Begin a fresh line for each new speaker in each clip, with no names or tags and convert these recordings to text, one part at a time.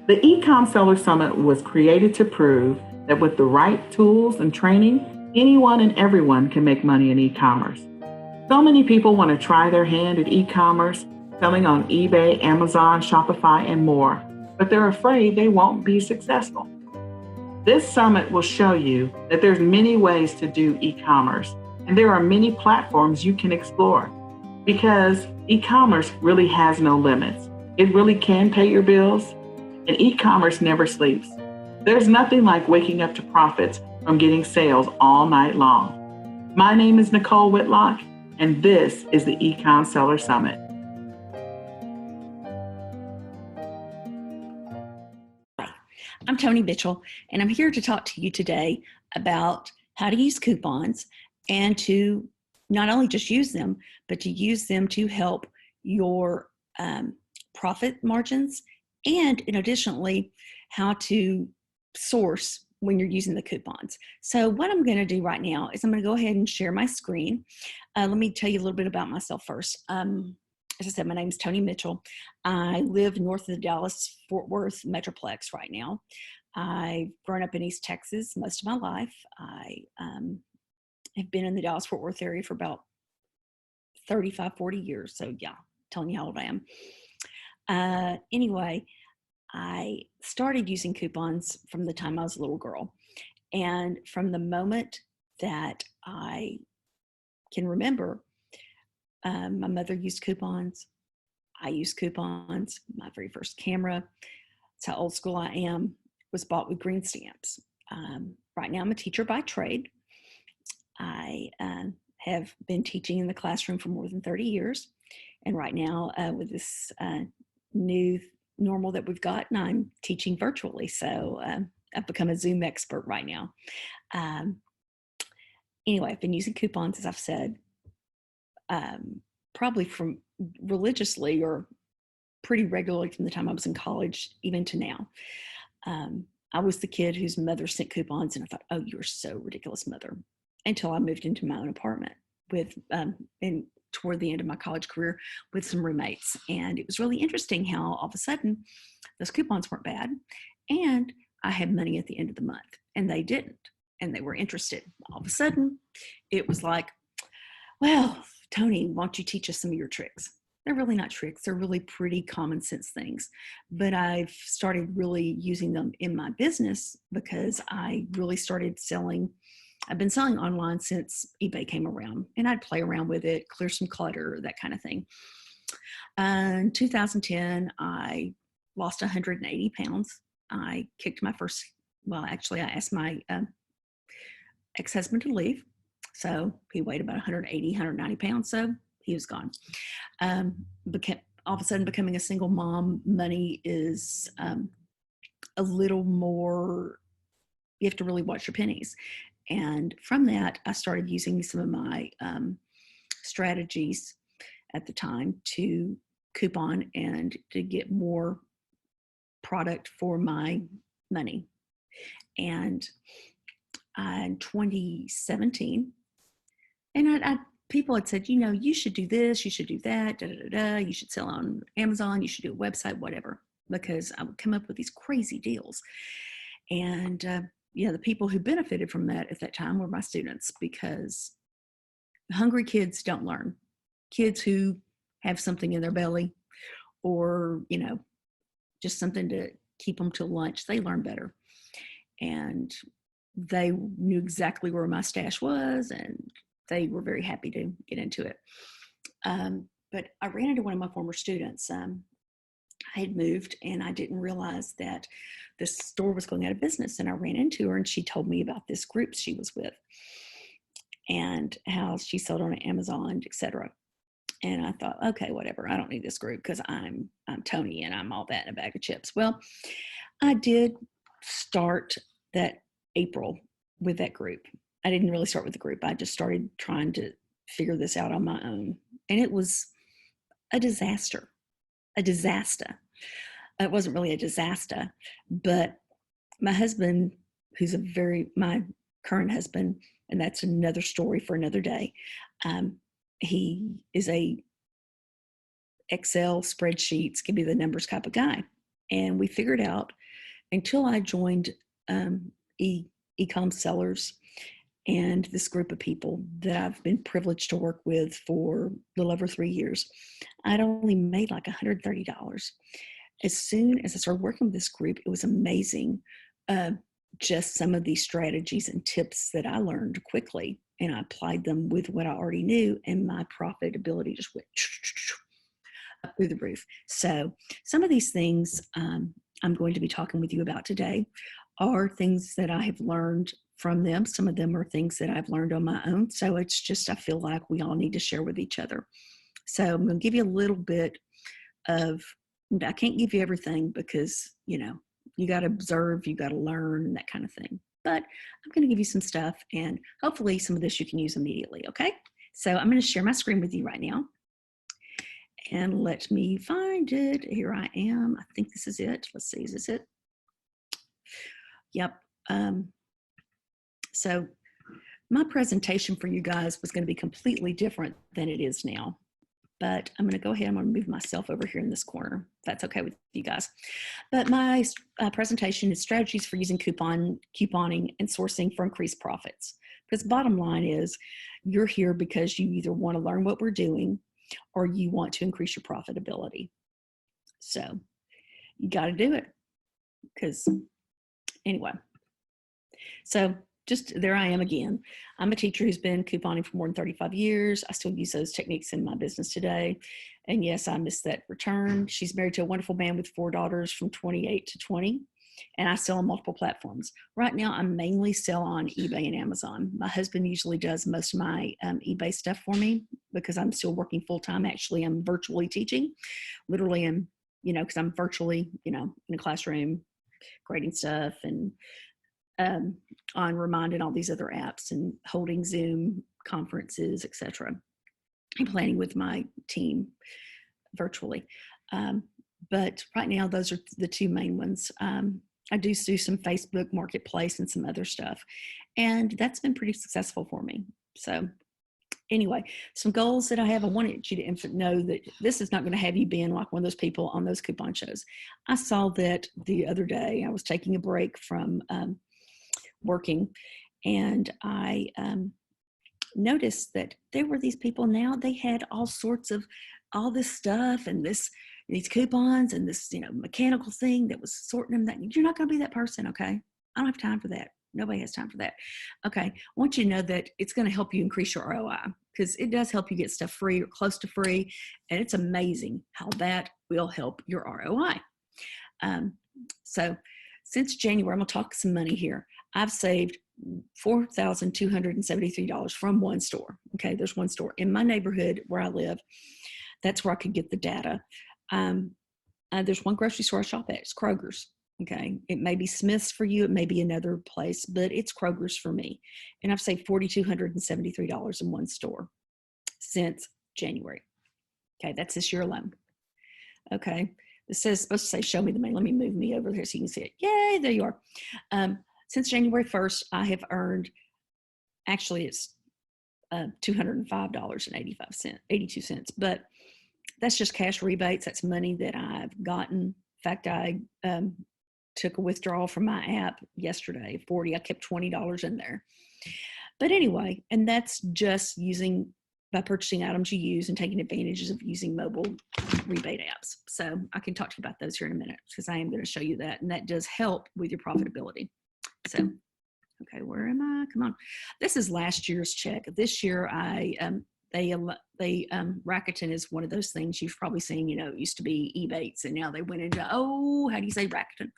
The eCom Seller Summit was created to prove that with the right tools and training, anyone and everyone can make money in e-commerce. So many people want to try their hand at e-commerce, selling on eBay, Amazon, Shopify, and more, but they're afraid they won't be successful. This summit will show you that there's many ways to do e-commerce, and there are many platforms you can explore, because e-commerce really has no limits. It really can pay your bills, and e-commerce never sleeps. There's nothing like waking up to profits from getting sales all night long. My name is Nicole Whitlock, and this is the eCom Seller Summit.
I'm Toni Mitchell, and I'm here to talk to you today about how to use coupons and to not only just use them, but to use them to help your profit margins, and additionally, how to source when you're using the coupons. So what I'm going to do right now is I'm going to go ahead and share my screen. Let me tell you a little bit about myself first. As I said, my name is Toni Mitchell. I live north of the Dallas-Fort Worth Metroplex right now. I've grown up in East Texas most of my life. I have been in the Dallas-Fort Worth area for about 35, 40 years. So yeah, telling you how old I am. Anyway, I started using coupons from the time I was a little girl. And from the moment that I can remember, my mother used coupons. I used coupons. My very first camera, that's how old school I am, was bought with green stamps. Right now I'm a teacher by trade. I have been teaching in the classroom for more than 30 years. And right now with this new normal that we've got, and I'm teaching virtually. So I've become a Zoom expert right now. Anyway, I've been using coupons, as I've said, probably from religiously or pretty regularly from the time I was in college, even to now. I was the kid whose mother sent coupons, and I thought, oh, you're so ridiculous, mother, until I moved into my own apartment with, and toward the end of my college career, with some roommates. And it was really interesting how all of a sudden those coupons weren't bad, and I had money at the end of the month, and they didn't, and they were interested. All of a sudden it was like, well, Toni, why don't you teach us some of your tricks? They're really not tricks. They're really pretty common sense things. But I've started really using them in my business because I really started selling. I've been selling online since eBay came around, and I'd play around with it, clear some clutter, that kind of thing. In 2010, I lost 180 pounds. I kicked my first, well, actually, I asked my ex-husband to leave. So he weighed about 180, 190 pounds. So he was gone. All of a sudden, becoming a single mom, money is a little more, you have to really watch your pennies. And from that, I started using some of my strategies at the time to coupon and to get more product for my money. And in 2017, and people had said, you should do this, you should do that, you should sell on Amazon, you should do a website, whatever, because I would come up with these crazy deals. And, the people who benefited from that at that time were my students, because hungry kids don't learn. Kids who have something in their belly or, just something to keep them till lunch, they learn better. And they knew exactly where my stash was, and they were very happy to get into it. But I ran into one of my former students. I had moved, and I didn't realize that this store was going out of business. And I ran into her, and she told me about this group she was with and how she sold on Amazon, etc. And I thought, okay, whatever. I don't need this group because I'm Toni and I'm all that in a bag of chips. Well, I did start that April with that group. I didn't really start with the group. I just started trying to figure this out on my own. And it was a disaster. It wasn't really a disaster, but my husband, my current husband, and that's another story for another day. He is a Excel spreadsheets, give me the numbers type of guy. And we figured out until I joined eCom sellers and this group of people that I've been privileged to work with for a little over 3 years, I'd only made like $130. As soon as I started working with this group, it was amazing. Just some of these strategies and tips that I learned quickly, and I applied them with what I already knew, and my profitability just went up through the roof. So some of these things I'm going to be talking with you about today are things that I have learned from them. Some of them are things that I've learned on my own. So it's just, I feel like we all need to share with each other. So I'm going to give you a little bit of, I can't give you everything because, you know, you got to observe, you got to learn, that kind of thing. But I'm going to give you some stuff, and hopefully some of this you can use immediately, okay? So I'm going to share my screen with you right now. And let me find it. Here I am. I think this is it. Let's see, is this it? Yep. So my presentation for you guys was going to be completely different than it is now. But I'm going to go ahead. I'm going to move myself over here in this corner, if that's okay with you guys. But my presentation is strategies for using couponing and sourcing for increased profits. Because bottom line is, you're here because you either want to learn what we're doing or you want to increase your profitability. So you got to do it. Because anyway, so just there I am again. I'm a teacher who's been couponing for more than 35 years. I still use those techniques in my business today. And yes, I missed that return. She's married to a wonderful man with 4 daughters from 28 to 20. And I sell on multiple platforms. Right now, I mainly sell on eBay and Amazon. My husband usually does most of my eBay stuff for me because I'm still working full-time. Actually, I'm virtually teaching. Literally, I'm, you know, because I'm virtually, you know, in a classroom, grading stuff and on Remind and all these other apps and holding Zoom conferences, etc. And planning with my team virtually. But right now, those are the 2 main ones. I do some Facebook Marketplace and some other stuff. And that's been pretty successful for me. So anyway, some goals that I have. I wanted you to know that this is not going to have you being like one of those people on those coupon shows. I saw that the other day. I was taking a break from working, and I noticed that there were these people now, they had all sorts of all this stuff and these coupons and this, you know, mechanical thing that was sorting them. That you're not going to be that person. Okay. I don't have time for that. Nobody has time for that. Okay. I want you to know that it's going to help you increase your ROI, because it does help you get stuff free or close to free. And it's amazing how that will help your ROI. So since January, I'm going to talk some money here. I've saved $4,273 from one store. Okay, there's one store in my neighborhood where I live. That's where I could get the data. There's one grocery store I shop at. It's Kroger's. Okay, it may be Smith's for you. It may be another place, but it's Kroger's for me. And I've saved $4,273 in one store since January. Okay, that's this year alone. Okay, this is supposed to say, show me the money. Let me move me over here so you can see it. Yay, there you are. Since January 1st, I have earned, actually it's $205.82, but that's just cash rebates. That's money that I've gotten. In fact, I took a withdrawal from my app yesterday, 40. I kept $20 in there. But anyway, and that's just by purchasing items you use and taking advantages of using mobile rebate apps. So I can talk to you about those here in a minute, because I am going to show you that. And that does help with your profitability. So, okay, where am I? Come on. This is last year's check. This year, Rakuten is one of those things you've probably seen, you know, it used to be Ebates, and now they went into, how do you say Rakuten?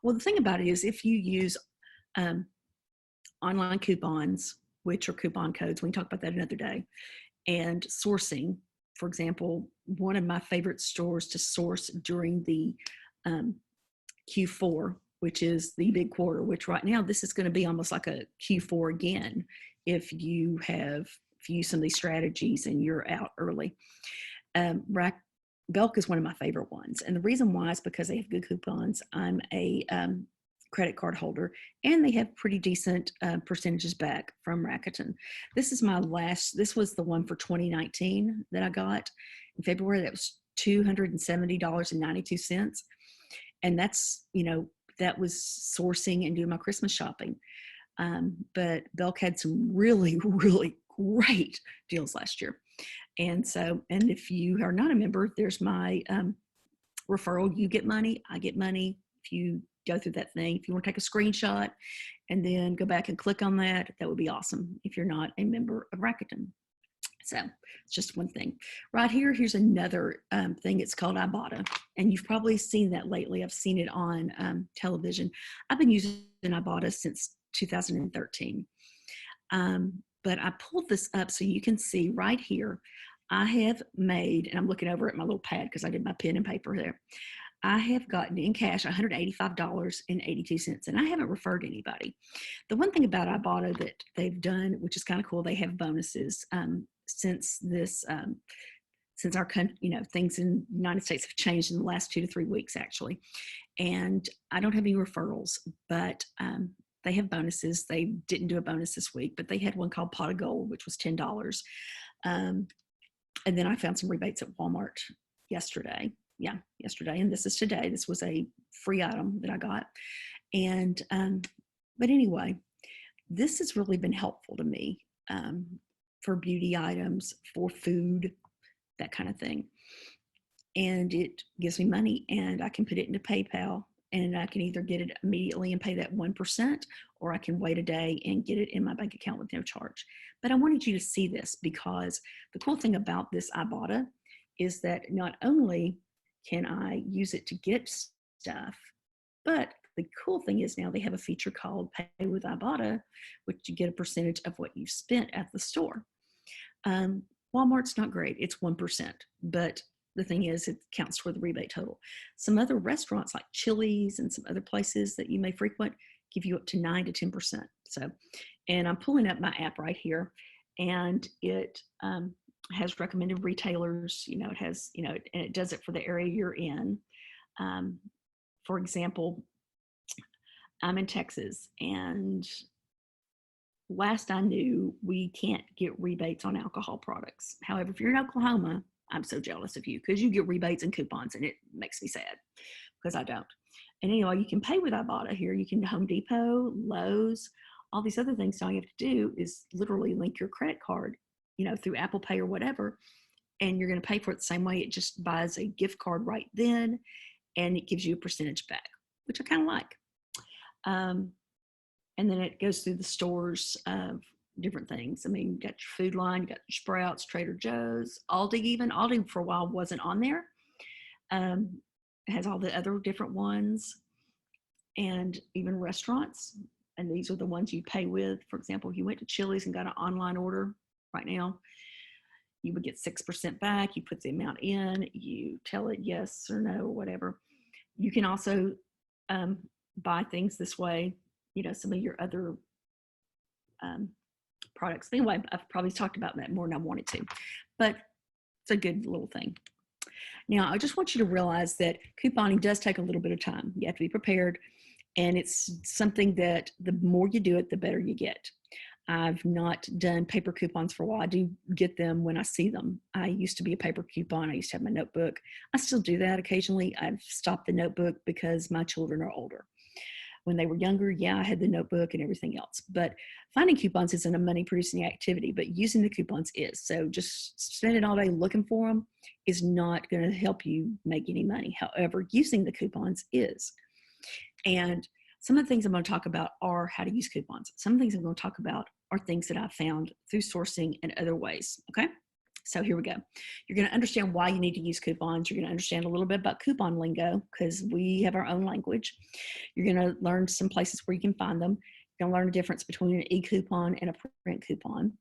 Well, the thing about it is, if you use online coupons, which are coupon codes, we can talk about that another day, and sourcing, for example, one of my favorite stores to source during the Q4, which is the big quarter, which right now, this is going to be almost like a Q4 again, if you use some of these strategies and you're out early. Belk is one of my favorite ones. And the reason why is because they have good coupons. I'm a credit card holder, and they have pretty decent percentages back from Rakuten. This was the one for 2019 that I got in February. That was $270.92. And that's, that was sourcing and doing my Christmas shopping. But Belk had some really, really great deals last year. And so, and if you are not a member, there's my referral. You get money, I get money. If you go through that thing, if you want to take a screenshot and then go back and click on that, that would be awesome if you're not a member of Rakuten. So it's just one thing. Right here, here's another thing. It's called Ibotta. And you've probably seen that lately. I've seen it on television. I've been using Ibotta since 2013. But I pulled this up so you can see right here. I have made, and I'm looking over at my little pad because I did my pen and paper there. I have gotten in cash $185.82, and I haven't referred anybody. The one thing about Ibotta that they've done, which is kind of cool, they have bonuses since this, since our country, things in the United States have changed in the last 2 to 3 weeks, actually. And I don't have any referrals, but they have bonuses. They didn't do a bonus this week, but they had one called Pot of Gold, which was $10. And then I found some rebates at Walmart yesterday. Yeah, yesterday. And this is today. This was a free item that I got. And, but anyway, this has really been helpful to me for beauty items, for food, that kind of thing. And it gives me money, and I can put it into PayPal, and I can either get it immediately and pay that 1%, or I can wait a day and get it in my bank account with no charge. But I wanted you to see this because the cool thing about this Ibotta is that not only can I use it to get stuff, but the cool thing is now they have a feature called Pay with Ibotta, which you get a percentage of what you spent at the store. Walmart's not great. It's 1%, but the thing is it counts toward the rebate total. Some other restaurants like Chili's and some other places that you may frequent give you up to 9 to 10%. So, and I'm pulling up my app right here, and it has recommended retailers, it has, and it does it for the area you're in. For example, I'm in Texas, and last I knew, we can't get rebates on alcohol products. However, if you're in Oklahoma, I'm so jealous of you because you get rebates and coupons, and it makes me sad because I don't. And anyway, you can pay with Ibotta here. You can Home Depot, Lowe's, all these other things. All you have to do is literally link your credit card, through Apple Pay or whatever, and you're going to pay for it the same way. It just buys a gift card right then, and it gives you a percentage back, which I kind of like. And then it goes through the stores of different things. I mean, you got your food line, you got your Sprouts, Trader Joe's, Aldi even. Aldi for a while wasn't on there. It has all the other different ones, and even restaurants. And these are the ones you pay with. For example, if you went to Chili's and got an online order right now, you would get 6% back. You put the amount in, you tell it yes or no or whatever. You can also buy things this way, some of your other products. Anyway, I've probably talked about that more than I wanted to, but it's a good little thing. Now, I just want you to realize that couponing does take a little bit of time. You have to be prepared, and it's something that the more you do it, the better you get. I've not done paper coupons for a while. I do get them when I see them. I used to be a paper coupon. I used to have my notebook. I still do that occasionally. I've stopped the notebook because my children are older. When they were younger, yeah, I had the notebook and everything else. But finding coupons isn't a money-producing activity, but using the coupons is. So just spending all day looking for them is not going to help you make any money. However, using the coupons is. And some of the things I'm going to talk about are how to use coupons. Some of the things I'm going to talk about are things that I've found through sourcing and other ways, okay? So here we go. You're going to understand why you need to use coupons. You're going to understand a little bit about coupon lingo because we have our own language. You're going to learn some places where you can find them. You're going to learn the difference between an e-coupon and a print coupon.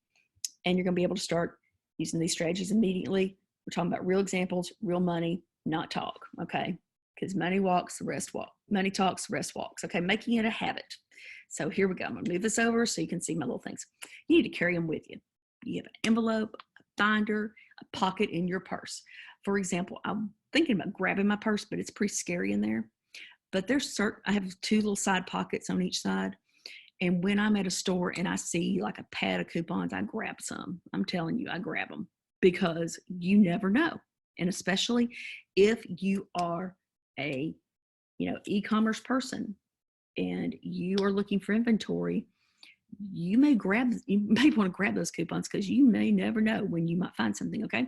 And you're going to be able to start using these strategies immediately. We're talking about real examples, real money, not talk, okay? Because money walks, the rest walk. Money talks, the rest walks, okay? Making it a habit. So here we go. I'm going to move this over so you can see my little things. You need to carry them with you. You have an envelope, binder, a pocket in your purse. For example, I'm thinking about grabbing my purse, but it's pretty scary in there. But I have 2 little side pockets on each side. And when I'm at a store and I see like a pad of coupons, I grab some. I'm telling you, I grab them because you never know. And especially if you are a e-commerce person and you are looking for inventory, you may want to grab those coupons because you may never know when you might find something. Okay.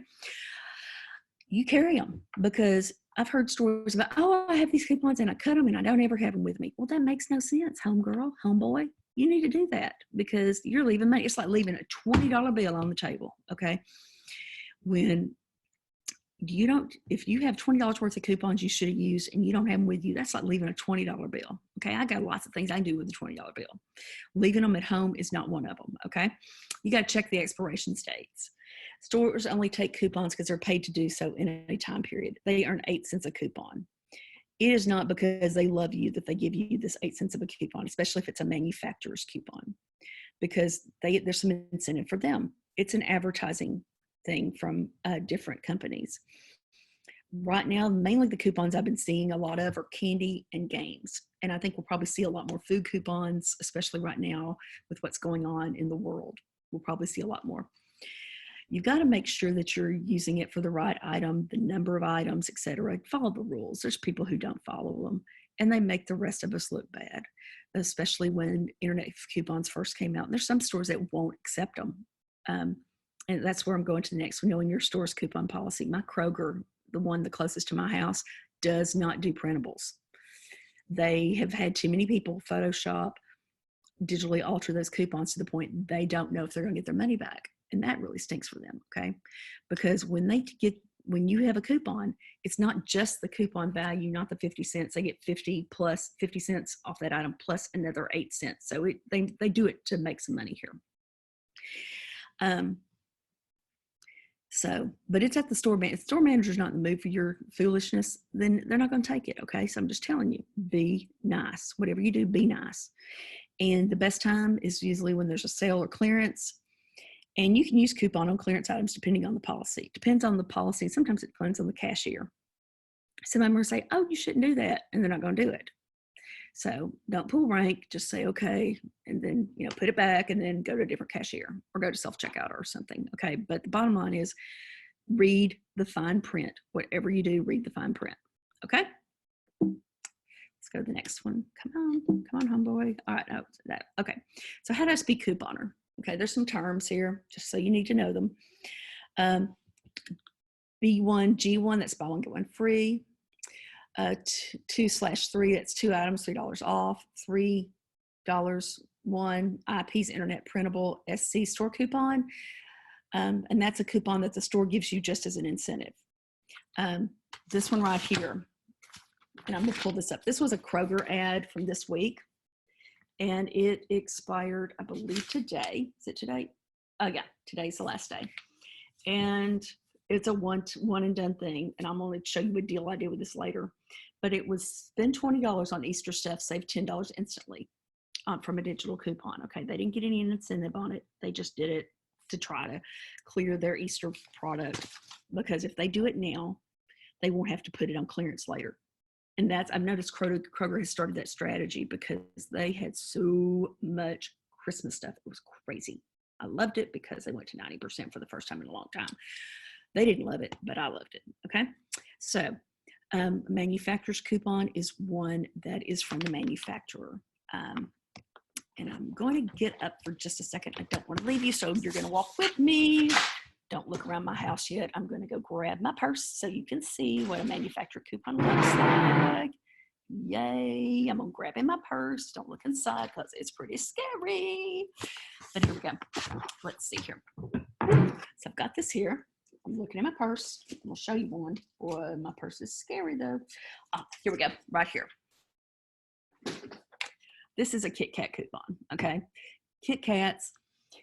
You carry them, because I've heard stories about, oh, I have these coupons and I cut them and I don't ever have them with me. Well, that makes no sense, homegirl, homeboy. You need to do that because you're leaving money. It's like leaving a $20 bill on the table. Okay. When if you have $20 worth of coupons you should have used and you don't have them with you, that's like leaving a $20 bill. Okay. I got lots of things I can do with a $20 bill. Leaving them at home is not one of them. Okay. You got to check the expiration dates. Stores only take coupons because they're paid to do so in a time period. They earn 8 cents a coupon. It is not because they love you that they give you this 8 cents of a coupon, especially if it's a manufacturer's coupon, because there's some incentive for them. It's an advertising thing from different companies. Right now, mainly the coupons I've been seeing a lot of are candy and games. And I think we'll probably see a lot more food coupons, especially right now with what's going on in the world. We'll probably see a lot more. You've got to make sure that you're using it for the right item, the number of items, etc. Follow the rules. There's people who don't follow them, and they make the rest of us look bad, especially when internet coupons first came out. And there's some stores that won't accept them. And that's where I'm going to next. Knowing your store's coupon policy. My Kroger, the one the closest to my house, does not do printables. They have had too many people Photoshop, digitally alter those coupons to the point they don't know if they're going to get their money back. And that really stinks for them, okay? Because when you have a coupon, it's not just the coupon value, not the 50 cents. They get 50 plus 50 cents off that item plus another 8 cents. So they do it to make some money here. But it's at the store manager. If the store manager's not in the mood for your foolishness, then they're not going to take it, okay? So I'm just telling you, be nice. Whatever you do, be nice. And the best time is usually when there's a sale or clearance. And you can use coupon on clearance items depending on the policy. It depends on the policy. Sometimes it depends on the cashier. Some of them will say, oh, you shouldn't do that. And they're not going to do it. So don't pull rank. Just say, okay. And then, put it back and then go to a different cashier or go to self-checkout or something. Okay. But the bottom line is read the fine print. Whatever you do, read the fine print. Okay. Let's go to the next one. Come on, homeboy. All right. No, that. Okay. So how do I speak couponer? Okay, there's some terms here, just so you need to know them. B1, G1, that's buy one, get one free. 2/3, that's 2 items, $3 off. $3, one, IP's internet printable SC store coupon. And that's a coupon that the store gives you just as an incentive. This one right here, and I'm gonna pull this up. This was a Kroger ad from this week. And it expired, I believe, today. Is it today? Oh, yeah, today's the last day. And it's a one and done thing. And I'm going to show you a deal I did with this later. But it was spend $20 on Easter stuff, save $10 instantly from a digital coupon. Okay, they didn't get any incentive on it. They just did it to try to clear their Easter product. Because if they do it now, they won't have to put it on clearance later. And I've noticed Kroger has started that strategy because they had so much Christmas stuff. It was crazy. I loved it because they went to 90% for the first time in a long time. They didn't love it, but I loved it. Okay. So manufacturer's coupon is one that is from the manufacturer. And I'm going to get up for just a second. I don't want to leave you, so you're going to walk with me. Don't look around my house yet. I'm going to go grab my purse so you can see what a manufacturer coupon looks like. Yay. I'm going to grab in my purse. Don't look inside because it's pretty scary. But here we go. Let's see here. So I've got this here. I'm looking at my purse. I'll show you one. Boy, my purse is scary though. Oh, here we go. Right here. This is a Kit Kat coupon. Okay. Kit Kats.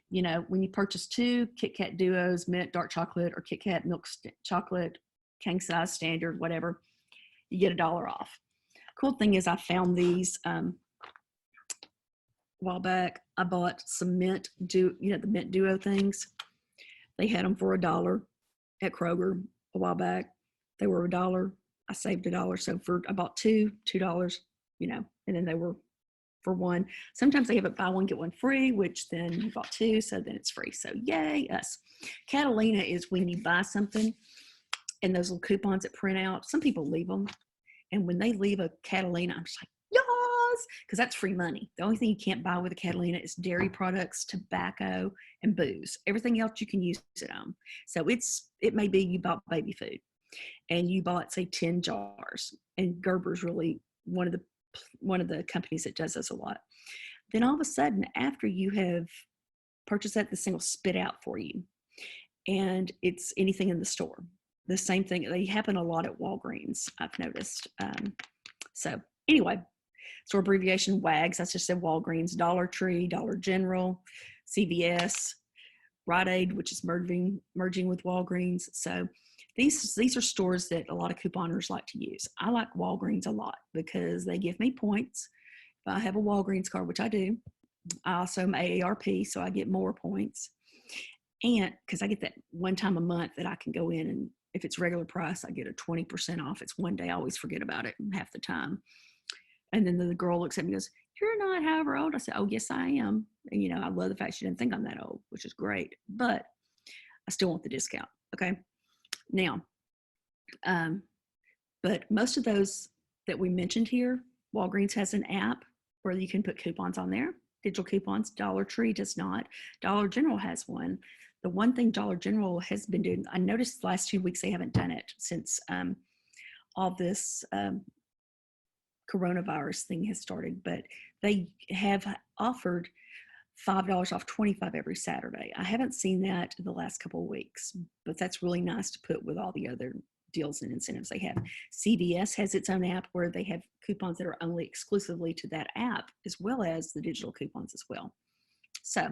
When you purchase 2 Kit Kat Duos, mint dark chocolate, or Kit Kat milk chocolate, king size standard, whatever, you get $1 off. Cool thing is I found these a while back. I bought some mint, the mint duo things. They had them for $1 at Kroger a while back. They were $1. I saved $1. So I bought $2, and then they were for $1. Sometimes they have it buy one, get one free, which then you bought 2, so then it's free. So yay, us. Catalina is when you buy something and those little coupons that print out. Some people leave them. And when they leave a Catalina, I'm just like, yes, because that's free money. The only thing you can't buy with a Catalina is dairy products, tobacco, and booze. Everything else you can use it on. So it may be you bought baby food and you bought, say, 10 jars, and Gerber's really one of the companies that does this a lot. Then all of a sudden, after you have purchased that, this thing will spit out for you, and it's anything in the store. The same thing, they happen a lot at Walgreens, I've noticed. So anyway, store abbreviation WAGs, that's just said Walgreens, Dollar Tree, Dollar General, CVS, Rite Aid, which is merging with Walgreens. So these are stores that a lot of couponers like to use. I like Walgreens a lot because they give me points. If I have a Walgreens card, which I do, I also am AARP, so I get more points. And because I get that one time a month that I can go in, and if it's regular price, I get a 20% off. It's one day, I always forget about it half the time. And then the girl looks at me and goes, "You're not however old." I said, "Oh, yes, I am." And, I love the fact she didn't think I'm that old, which is great. But I still want the discount. Okay. Now, but most of those that we mentioned here, Walgreens has an app where you can put coupons on there, digital coupons. Dollar Tree does not. Dollar General has one. The one thing Dollar General has been doing, I noticed the last 2 weeks they haven't done it since all this coronavirus thing has started, but they have offered $5 off 25 every Saturday. I haven't seen that in the last couple of weeks, but that's really nice to put with all the other deals and incentives they have. CVS has its own app where they have coupons that are only exclusively to that app, as well as the digital coupons as well. So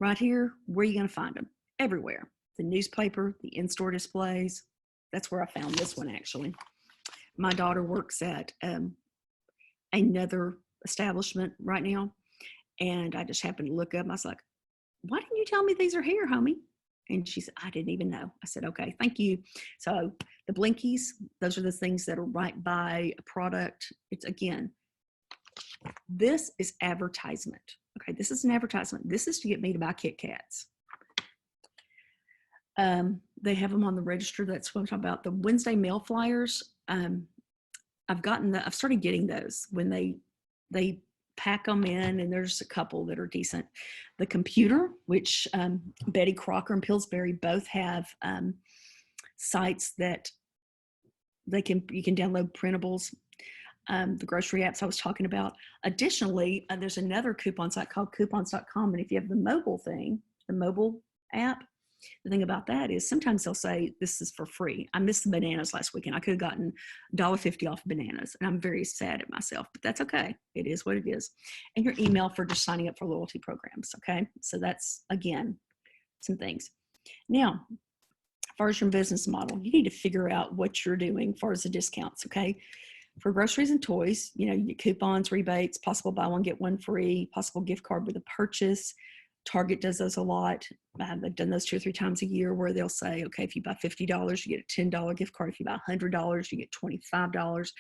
right here, where are you going to find them? Everywhere. The newspaper, the in-store displays. That's where I found this one, actually. My daughter works at another establishment right now, and I just happened to look up. I was like, "Why didn't you tell me these are here, homie?" And she said, "I didn't even know." I said, "Okay, thank you." So the blinkies, those are the things that are right by a product. It's, again, this is advertisement. Okay, this is an advertisement. This is to get me to buy Kit Kats. They have them on the register. That's what I'm talking about. The Wednesday mail flyers. I've started getting those when they pack them in, and there's a couple that are decent. The computer, which Betty Crocker and Pillsbury both have sites that you can download printables. The grocery apps I was talking about. Additionally, there's another coupon site called coupons.com, and if you have the mobile app, the thing about that is sometimes they'll say this is for free. I missed the bananas last weekend. I could have gotten $1.50 off bananas, and I'm very sad at myself, but that's okay. It is what it is. And your email for just signing up for loyalty programs. Okay, so that's, again, some things. Now, as far as your business model, you need to figure out what you're doing as far as the discounts. Okay, for groceries and toys, you get coupons, rebates, possible buy one get one free, possible gift card with a purchase. Target does those a lot. They've done those 2 or 3 times a year where they'll say, okay, if you buy $50, you get a $10 gift card. If you buy $100, you get $25.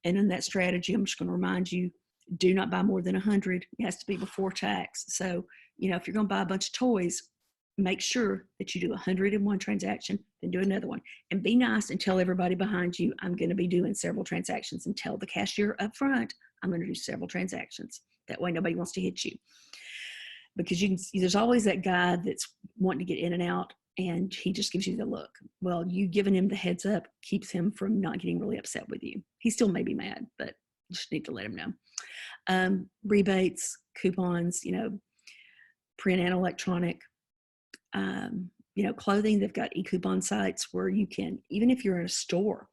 And in that strategy, I'm just going to remind you, do not buy more than 100. It has to be before tax. So, if you're going to buy a bunch of toys, make sure that you do 100 in one transaction, then do another one. And be nice and tell everybody behind you, I'm going to be doing several transactions, and tell the cashier up front, I'm going to do several transactions. That way nobody wants to hit you. Because there's always that guy that's wanting to get in and out, and he just gives you the look. Well, you giving him the heads up keeps him from not getting really upset with you. He still may be mad, but you just need to let him know. Rebates, coupons, print and electronic. Clothing, they've got e-coupon sites where you can, even if you're in a store,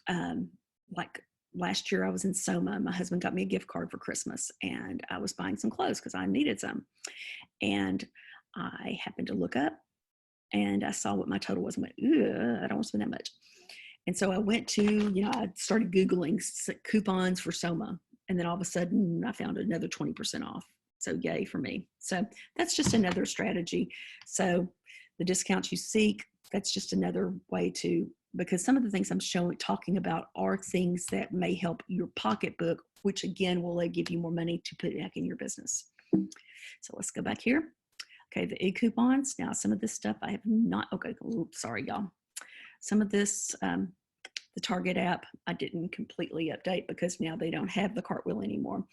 like last year I was in Soma. My husband got me a gift card for Christmas, and I was buying some clothes because I needed some. And I happened to look up, and I saw what my total was and went, I don't want to spend that much. And so I went to, I started Googling coupons for Soma, and then all of a sudden I found another 20% off. So yay for me. So that's just another strategy. So the discounts you seek, that's just another way to, because some of the things I'm talking about are things that may help your pocketbook, which again will give you more money to put back in your business. So let's go back here. Okay, the e-coupons. Now some of this stuff I have not, okay, sorry y'all. Some of this The Target app, I didn't completely update because now they don't have the cartwheel anymore.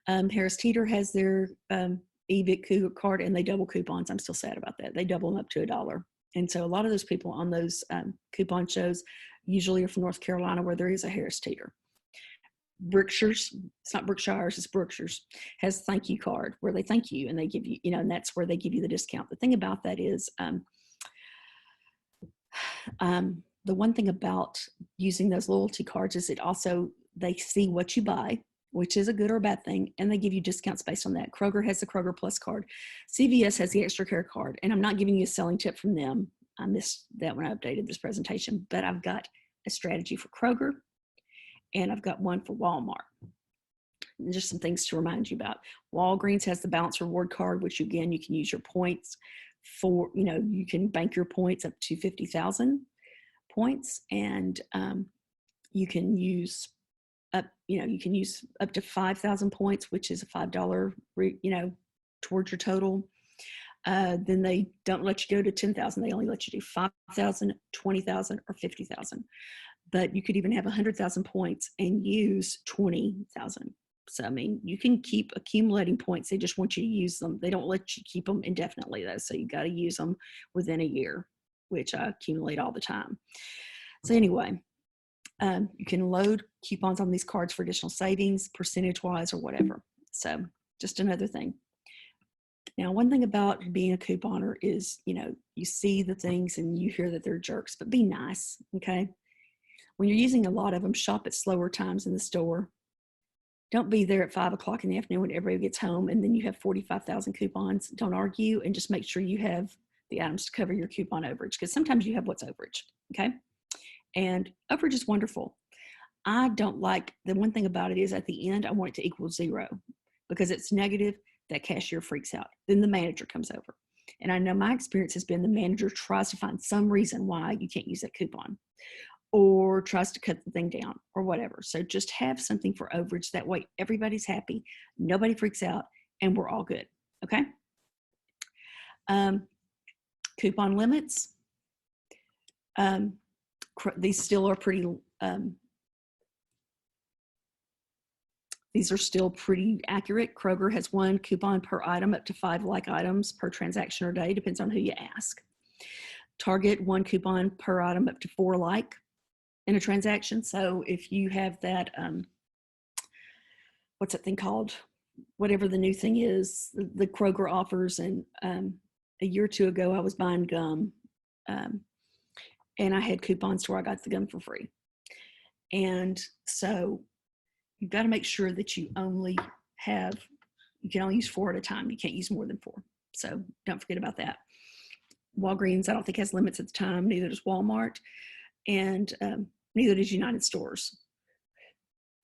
Harris Teeter has their eVic card, and they double coupons. I'm still sad about that. They double them up to $1. And so a lot of those people on those coupon shows usually are from North Carolina, where there is a Harris Teeter. Berkshire's, it's not Berkshire's, it's Berkshire's, has thank you card where they thank you and they give you, and that's where they give you the discount. The thing about that is the one thing about using those loyalty cards is they see what you buy, which is a good or a bad thing, and they give you discounts based on that. Kroger has the Kroger Plus card. CVS has the Extra Care card, and I'm not giving you a selling tip from them. I missed that when I updated this presentation, but I've got a strategy for Kroger, and I've got one for Walmart. And just some things to remind you about. Walgreens has the Balance Reward card, which again, you can use your points for, you can bank your points up to 50,000 points, and you can use up to 5,000 points, which is a $5, towards your total. Then they don't let you go to 10,000. They only let you do 5,000, 20,000, or 50,000. But you could even have 100,000 points and use 20,000. So, I mean, you can keep accumulating points. They just want you to use them. They don't let you keep them indefinitely, though. So you got to use them within a year, which I accumulate all the time. So anyway, you can load coupons on these cards for additional savings, percentage-wise or whatever. So just another thing. Now, one thing about being a couponer is, you see the things and you hear that they're jerks, but be nice, okay? When you're using a lot of them, shop at slower times in the store. Don't be there at 5 o'clock in the afternoon when everybody gets home and then you have 45,000 coupons. Don't argue, and just make sure you have the items to cover your coupon overage, because sometimes you have what's overage, okay? And overage is wonderful. I don't like, the one thing about it is at the end, I want it to equal 0, because it's negative. That cashier freaks out. Then the manager comes over. And I know my experience has been the manager tries to find some reason why you can't use that coupon, or tries to cut the thing down or whatever. So just have something for overage. That way everybody's happy, nobody freaks out, and we're all good, okay? Coupon limits. These still are pretty, these are still pretty accurate. Kroger has 1 coupon per item, up to 5 like items per transaction or day, depends on who you ask. Target, 1 coupon per item, up to 4 like in a transaction. So if you have that, what's that thing called? Whatever the new thing is, the Kroger offers. And a year or 2 ago, I was buying gum, and I had coupons to where I got the gum for free. And so you've got to make sure that you can only use 4 at a time. You can't use more than 4. So don't forget about that. Walgreens, I don't think has limits at the time. Neither does Walmart, and neither does United Stores.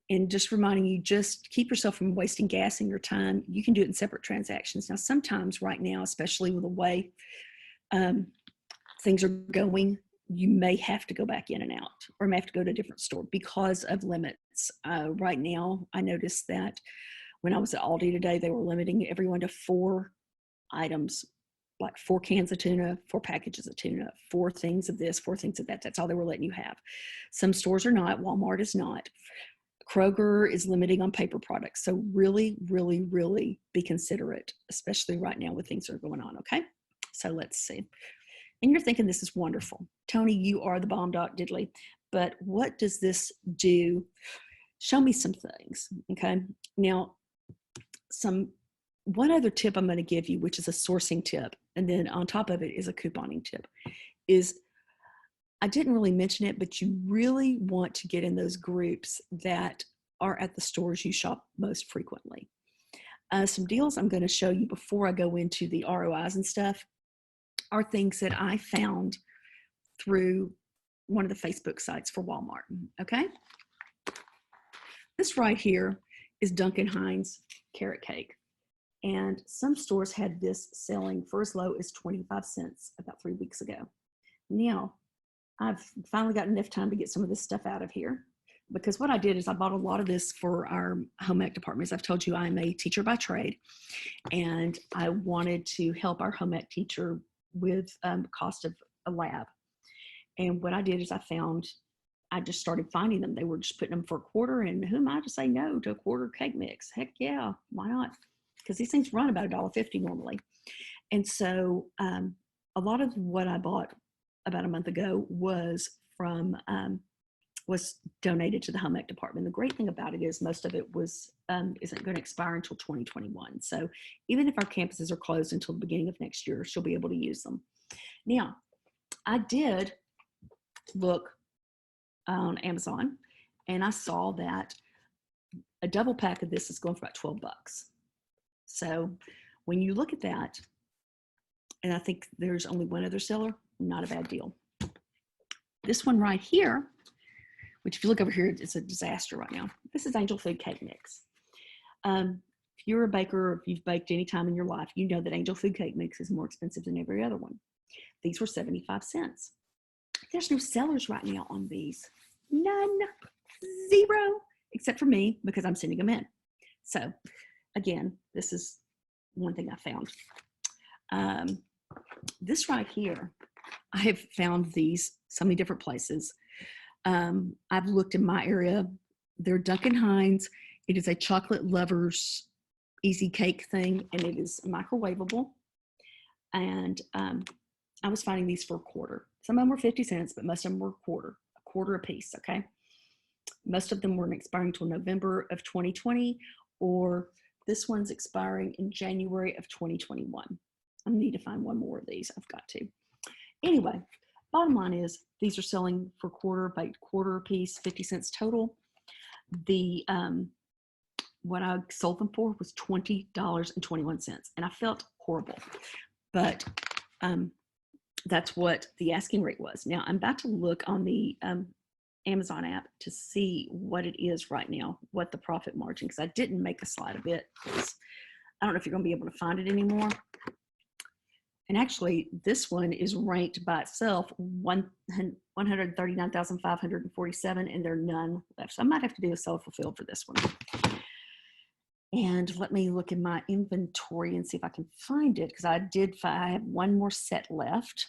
And just reminding you, just keep yourself from wasting gas and your time. You can do it in separate transactions. Now, sometimes right now, especially with the way things are going, you may have to go back in and out, or may have to go to a different store because of limits. Right now, I noticed that when I was at Aldi today, they were limiting everyone to 4 items, like 4 cans of tuna, 4 packages of tuna, 4 things of this, 4 things of that. That's all they were letting you have. Some stores are not. Walmart is not. Kroger is limiting on paper products. So really, really, really be considerate, especially right now with things that are going on, okay? So let's see. And you're thinking, this is wonderful. Toni, you are the bomb dot diddly. But what does this do? Show me some things, okay? Now, one other tip I'm going to give you, which is a sourcing tip, and then on top of it is a couponing tip, is I didn't really mention it, but you really want to get in those groups that are at the stores you shop most frequently. Some deals I'm going to show you before I go into the ROIs and stuff are things that I found through one of the Facebook sites for Walmart, okay? This right here is Duncan Hines carrot cake. And some stores had this selling for as low as 25 cents about 3 weeks ago. Now, I've finally got enough time to get some of this stuff out of here, because what I did is I bought a lot of this for our home ec department. As I've told you, I'm a teacher by trade, and I wanted to help our home ec teacher with cost of a lab. And what I did is I found I just started finding them. They were just putting them for a quarter, and who am I to say no to a quarter cake mix? Heck yeah, why not? Because these things run about $1.50 normally. And so a lot of what I bought about a month ago was donated to the home ec department. The great thing about it is most of it isn't going to expire until 2021. So even if our campuses are closed until the beginning of next year, she'll be able to use them. Now, I did look on Amazon, and I saw that a double pack of this is going for about $12. So when you look at that, and I think there's only one other seller, not a bad deal. This one right here, which if you look over here, it's a disaster right now. This is Angel Food Cake Mix. If you're a baker, or if you've baked any time in your life, you know that Angel Food Cake Mix is more expensive than every other one. These were 75 cents. There's no sellers right now on these. None. Zero. Except for me, because I'm sending them in. So again, this is one thing I found. This right here, I have found these so many different places. I've looked in my area. They're Duncan Hines. It is a chocolate lovers easy cake thing, and it is microwavable. And I was finding these for a quarter. Some of them were 50 cents, but most of them were a quarter a piece, okay? Most of them weren't expiring until November of 2020, or this one's expiring in January of 2021. I need to find one more of these. I've got to. Anyway, bottom line is these are selling for baked quarter a piece, 50 cents total. The what I sold them for was $20.21, and I felt horrible, but that's what the asking rate was. Now I'm about to look on the Amazon app to see what it is right now, what the profit margin, because I didn't make a slide of it. I don't know if you're going to be able to find it anymore. And actually, this one is ranked by itself 139,547, and there are none left. So I might have to do a self-fulfilled for this one. And let me look in my inventory and see if I can find it, because I have one more set left.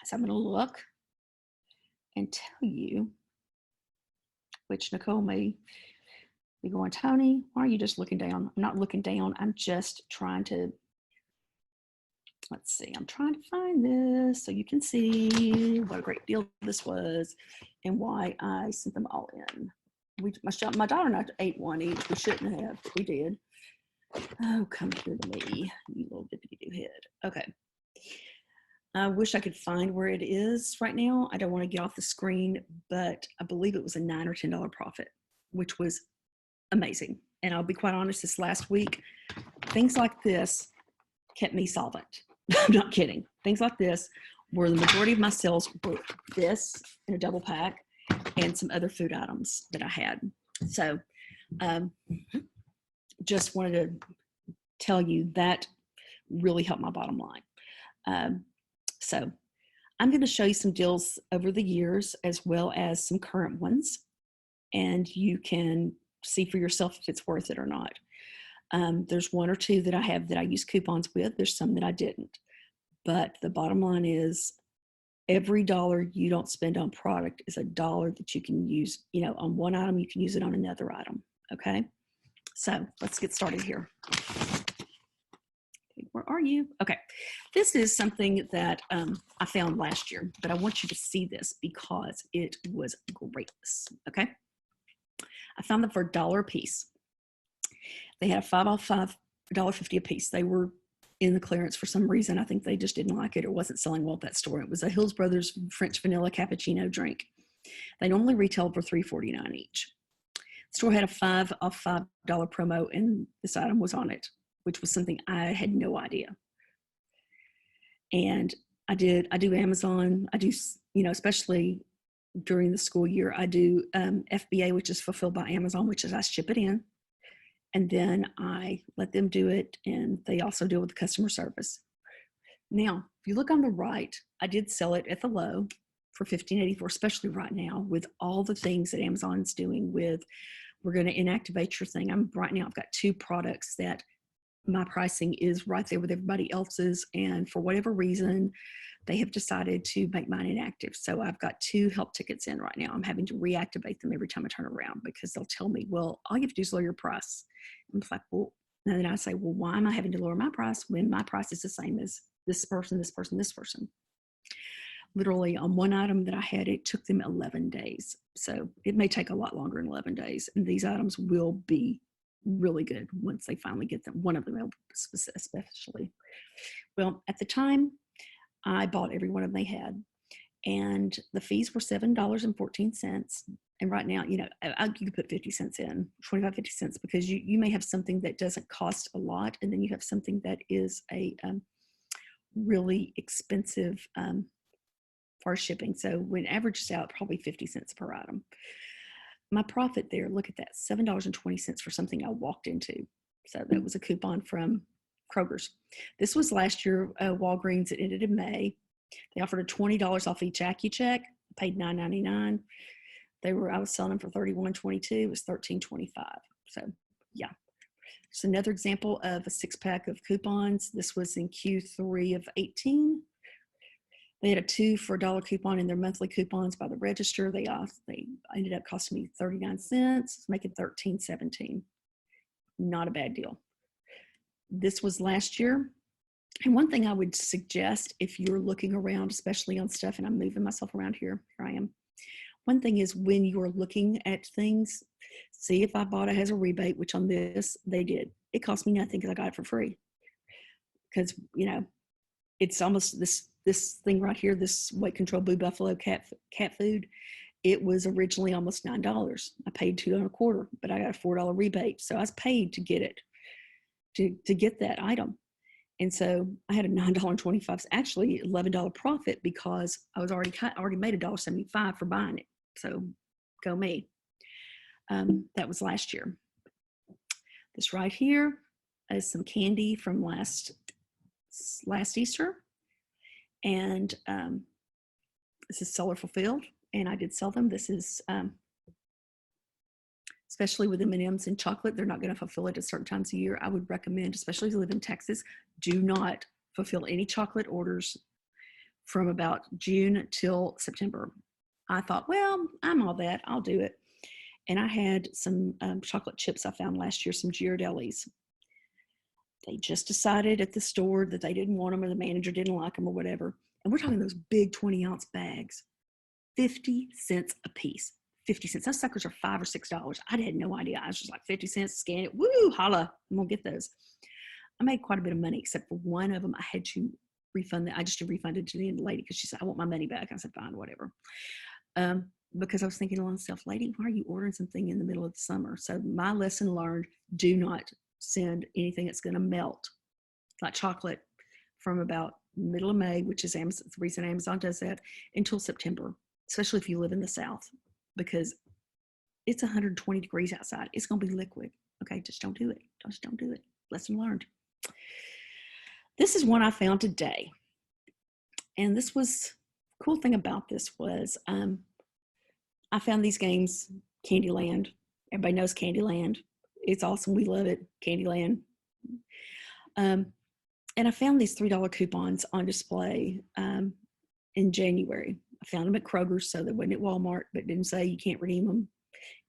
So I'm going to look and tell you, which Nicole may be going, Toni, why are you just looking down? I'm not looking down. I'm just trying to, let's see, I'm trying to find this so you can see what a great deal this was and why I sent them all in. My daughter and I ate one each. We shouldn't have, but we did. Oh, come here to me, you little dippity-doo head. Okay. I wish I could find where it is right now. I don't want to get off the screen, but I believe it was a $9 or $10 profit, which was amazing. And I'll be quite honest, this last week, things like this kept me solvent. I'm not kidding. Things like this were the majority of my sales were this in a double pack and some other food items that I had. So just wanted to tell you that really helped my bottom line. So I'm going to show you some deals over the years as well as some current ones, and you can see for yourself if it's worth it or not. There's one or two that I have that I use coupons with. There's some that I didn't. But the bottom line is every dollar you don't spend on product is a dollar that you can use, on one item, you can use it on another item. Okay. So let's get started here. Where are you? Okay. This is something that I found last year, but I want you to see this because it was great. Okay. I found them for $1 a piece. They had a 5 off $5, $1.50 a piece. They were in the clearance for some reason. I think they just didn't like it or wasn't selling well at that store. It was a Hills Brothers French vanilla cappuccino drink. They normally retail for $3.49 each. The store had a 5 off $5 promo, and this item was on it, which was something I had no idea. And I do Amazon. I do, especially during the school year, I do FBA, which is fulfilled by Amazon, which is I ship it in. And then I let them do it, and they also deal with the customer service. Now, if you look on the right, I did sell it at the low for $15.84, especially right now with all the things that Amazon's doing with, we're going to inactivate your thing. Right now, I've got 2 products that my pricing is right there with everybody else's. And for whatever reason, they have decided to make mine inactive. So I've got 2 help tickets in right now. I'm having to reactivate them every time I turn around because they'll tell me, well, all you have to do is lower your price. I'm like, well, and then I say, well, why am I having to lower my price when my price is the same as this person, this person, this person? Literally on one item that I had, it took them 11 days. So it may take a lot longer than 11 days. And these items will be really good once they finally get them. One of them especially. Well, at the time, I bought every one of them they had. And the fees were $7.14. And right now, you could put 50 cents in, 25, 50 cents, because you may have something that doesn't cost a lot. And then you have something that is a really expensive for shipping. So when averaged out, probably 50 cents per item. My profit there, look at that, $7.20 for something I walked into. So that was a coupon from Kroger's. This was last year, Walgreens. It ended in May. They offered a $20 off each AccuCheck. I paid $9.99. I was selling them for $31.22. It was $13.25. So yeah. It's another example of a 6-pack of coupons. This was in Q3 of 18. They had a 2 for $1 coupon in their monthly coupons by the register. They ended up costing me 39 cents, making $13.17. Not a bad deal. This was last year. And one thing I would suggest if you're looking around, especially on stuff, and I'm moving myself around here I am. One thing is when you're looking at things, see if Ibotta has a rebate, which on this they did. It cost me nothing because I got it for free. Because, it's almost this thing right here, this weight control Blue Buffalo cat food. It was originally almost $9. I paid $2.25, but I got a $4 rebate. So I was paid to get it, to get that item. And so I had a $9.25, actually $11 profit because I was already made $1.75 for buying it. So go me. That was last year. This right here is some candy from last Easter. And this is seller fulfilled, and I did sell them. This is especially with M&Ms and chocolate, they're not going to fulfill it at certain times of year. I would recommend, especially if you live in Texas, do not fulfill any chocolate orders from about June till September. I thought, well, I'm all that, I'll do it. And I had some chocolate chips I found last year, some Ghirardellis. They just decided at the store that they didn't want them, or the manager didn't like them, or whatever. And we're talking those big 20-ounce bags, 50 cents a piece. 50 cents. Those suckers are $5 or $6. I had no idea. I was just like 50 cents, scan it. Woo, holla. I'm going to get those. I made quite a bit of money, except for one of them. I had to refund that. I just refunded to the lady because she said, I want my money back. I said, fine, whatever. Because I was thinking to myself, lady, why are you ordering something in the middle of the summer? So my lesson learned, do not send anything that's going to melt, like chocolate, from about middle of May, which is the reason Amazon does that, until September, especially if you live in the South, because it's 120 degrees outside. It's going to be liquid. Okay, just don't do it. Just don't do it. Lesson learned. This is one I found today. And this was, cool thing about this was I found these games, Candyland. Everybody knows Candyland. It's awesome. We love it, Candyland. And I found these $3 coupons on display in January. I found them at Kroger's, so they wasn't at Walmart, but didn't say you can't redeem them